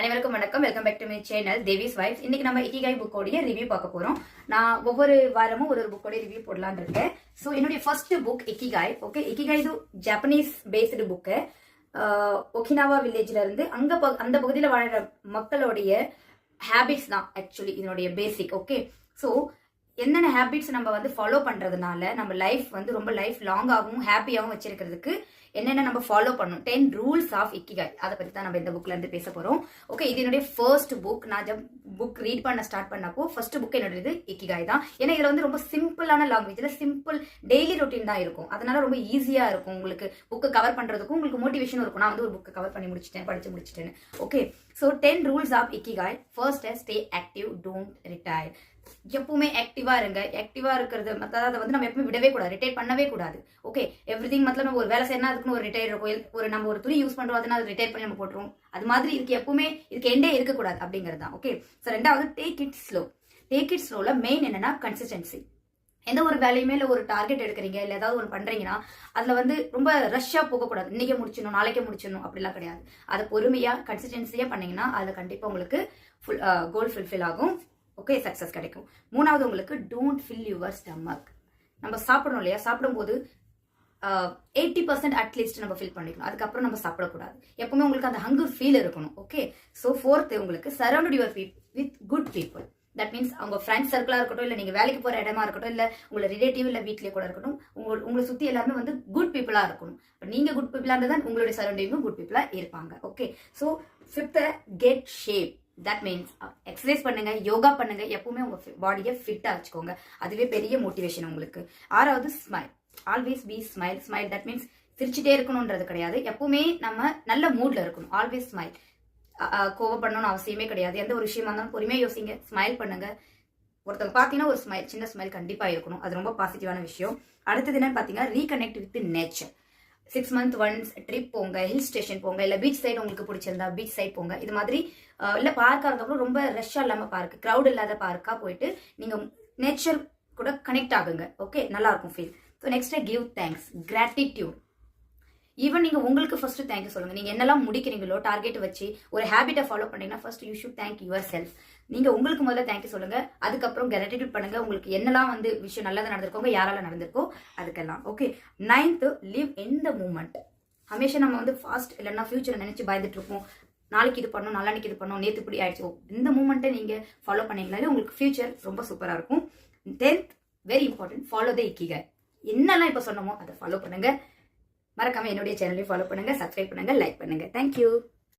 அனைவருக்கும் வணக்கம். Welcome back to my channel Devi's wife. இன்னைக்கு நம்ம இக்கிகாய் புக்கோடைய ரிவ்யூ பார்க்க போறோம். நான் ஒவ்வொரு வாரமும் ஒரு புக்கோடைய ரிவ்யூ போடலான்னு இருக்கேன். ஸோ என்னுடைய first book ikigai. Okay, ikigai இது ஜாப்பனீஸ் பேஸ்டு புக்கு. ஒகினாவா வில்லேஜ்ல இருந்து அந்த பகுதியில் வாழ்ற மக்களுடைய ஹேபிட்ஸ் தான் ஆக்சுவலி இதனுடைய பேசிக். ஓகே, ஸோ என்னென்ன ஹேபிட்ஸ் நம்ம வந்து ஃபாலோ பண்றதுனால நம்ம லைஃப் வந்து ரொம்ப லைஃப் லாங்காகவும் ஹாப்பியாகவும் வச்சிருக்கிறதுக்கு என்னென்ன நம்ம ஃபாலோ பண்ணணும், 10 ரூல்ஸ் ஆஃப் இக்கிகாய், அதை பத்தி தான் நம்ம இந்த புக்ல இருந்து பேச போறோம். ஓகே, இது என்னுடைய ஃபர்ஸ்ட் புக். நான் புக் ரீட் பண்ண ஸ்டார்ட் பண்ணப்போ ஃபர்ஸ்ட் புக் என்னுடைய இக்கிகாய் தான். ஏன்னா இதுல வந்து ரொம்ப சிம்பிளான லாங்குவேஜ்ல சிம்பிள் டெய்லி ரொட்டீன் தான் இருக்கும். அதனால ரொம்ப ஈஸியா இருக்கும் உங்களுக்கு புக்கு கவர் பண்றதுக்கும், உங்களுக்கு மோட்டிவேஷனும் இருக்கும். நான் வந்து ஒரு புக்கு கவர் பண்ணி முடிச்சிட்டேன், படிச்சு முடிச்சிட்டேன். Okay, so 10 rules of Ikigai. First, stay active, don't retire. எப்பவுமே ஆக்டிவா இருங்க. ஆக்டிவா இருக்கிறது அதை வந்து நம்ம எப்பவுமே விடவே கூடாது, ரிட்டையர் பண்ணவே கூடாது. ஓகே, எவ்ரிதிங் மத்தல நம்ம ஒரு வேலை செய்யணும், அதுக்குன்னு ஒரு ரிட்டையர் இருக்கும். நம்ம ஒரு துணி யூஸ் பண்றோம், அதனால ரிட்டையர் பண்ணி நம்ம போட்டுரும். அது மாதிரி இதுக்கு எப்பவுமே இதுக்கு எண்டே இருக்கக்கூடாது அப்படிங்கிறது தான். ஓகே, ஸோ ரெண்டாவது take it slow. Take it ஸ்லோல மெயின் என்னன்னா கன்சிஸ்டன்சி. எந்த ஒரு வேலையுமே இல்லை, ஒரு டார்கெட் எடுக்கிறீங்க இல்லை ஏதாவது ஒரு பண்றீங்கன்னா அதுல வந்து ரொம்ப ரஷ்ஷா போகக்கூடாது. இன்னைக்கே முடிச்சிடணும், நாளைக்கே முடிச்சிடணும் அப்படிலாம் கிடையாது. அதை பொறுமையா கன்சிஸ்டன்சியா பண்ணீங்கன்னா அதுல கண்டிப்பா உங்களுக்கு கோல் ஃபுல்ஃபில் ஆகும். ஓகே, சக்சஸ் கிடைக்கும். மூணாவது, உங்களுக்கு டோன்ட் ஃபில் யுவர் ஸ்டமக். நம்ம சாப்பிடணும் இல்லையா, சாப்பிடும்போது 80% அட்லீஸ்ட் நம்ம ஃபில் பண்ணிக்கணும். அதுக்கப்புறம் நம்ம சாப்பிடக்கூடாது. எப்பவுமே உங்களுக்கு அந்த ஹங்கர் ஃபீல் இருக்கணும். ஓகே, ஸோ ஃபோர்த்து, உங்களுக்கு surround your with good people. That means அவங்க ஃப்ரெண்ட்ஸ் சர்க்கிளா இருக்கட்டும், இல்லை நீங்க வேலைக்கு போற இடமா இருக்கட்டும், இல்லை உங்களை ரிலேட்டிவ் இல்லை வீட்லயே கூட இருக்கட்டும், உங்களை சுத்தி எல்லாருமே வந்து குட் பீப்புளா இருக்கணும். நீங்க குட் பீப்புளா இருந்தால் உங்களுடைய சரௌண்டிங்கும் குட் பீப்புளா இருப்பாங்க. Okay, so fifth, get shape. That means exercise பண்ணுங்க, யோகா பண்ணுங்க, எப்பவுமே உங்க பாடியை ஃபிட்டா வச்சுக்கோங்க. அதுவே பெரிய மோட்டிவேஷன் உங்களுக்கு. ஆறாவது, smile. Always be smile. Smile that means சிரிச்சுட்டே இருக்கணும்ன்றது கிடையாது, எப்பவுமே நம்ம நல்ல மூட்ல இருக்கணும். Always smile. கோவப்படணும்னு அவசியமே கிடையாது. எந்த ஒரு விஷயமா இருந்தாலும் பொறுமையா யோசிங்க, ஸ்மைல் பண்ணுங்க. ஒருத்தவங்க பாத்தீங்கன்னா ஒரு ஸ்மைல், சின்ன ஸ்மைல் கண்டிப்பா இருக்கணும். அது ரொம்ப பாசிட்டிவான விஷயம். அடுத்தது என்னன்னு பாத்தீங்கன்னா reconnect with nature. 6 months once trip போங்க, ஹில் ஸ்டேஷன் போங்க, இல்லை பீச் சைடு உங்களுக்கு பிடிச்சிருந்தா பீச் சைட் போங்க. இது மாதிரி இல்லை பார்க்கா இருந்தாலும் ரொம்ப ரஷ்ஷா இல்லாம பார்க், கிரௌட் இல்லாத பார்க்கா போயிட்டு நீங்க நேச்சர் கூட கனெக்ட் ஆகுங்க. ஓகே, நல்லா இருக்கும் feel. So next, give thanks, gratitude. Even நீங்க உங்களுக்கு ஃபர்ஸ்ட் தேங்க்யூ சொல்லுங்க. நீங்க என்னெல்லாம் முடிக்கிறீங்களோ டார்கெட் வச்சு ஒரு ஹேபிட்டை ஃபாலோ பண்ணீங்கன்னா first you should thank your self. நீங்க உங்களுக்கு முதல்ல தேங்க்யூ சொல்லுங்க, அதுக்கப்புறம் கிராட்டிடியூட் பண்ணுங்க. உங்களுக்கு என்னெல்லாம் வந்து விஷயம் நல்லது நடந்திருக்கோங்க, யாரால நடந்திருக்கோ அதுக்கெல்லாம். Okay, 9th, live in the moment. ஹமேஷா நம்ம வந்து ஃபாஸ்ட் இல்லைன்னா ஃபியூச்சர் நினைச்சு பயந்துட்டு இருப்போம். நாளைக்கு இது பண்ணணும், நாளைக்கு இது பண்ணணும், நேற்று இப்படி ஆயிடுச்சு. இந்த மூமெண்ட்டை நீங்க ஃபாலோ பண்ணீங்கனாலே உங்களுக்கு ஃபியூச்சர் ரொம்ப சூப்பரா இருக்கும். 10th, very important, follow the ikigai. என்னெல்லாம் இப்போ சொன்னமோ அதை ஃபாலோ பண்ணுங்க. மறக்காம என்னுடைய சேனலையும் ஃபாலோ பண்ணுங்க, சப்ஸ்கிரைப் பண்ணுங்க, லைக் பண்ணுங்க. தேங்க்யூ.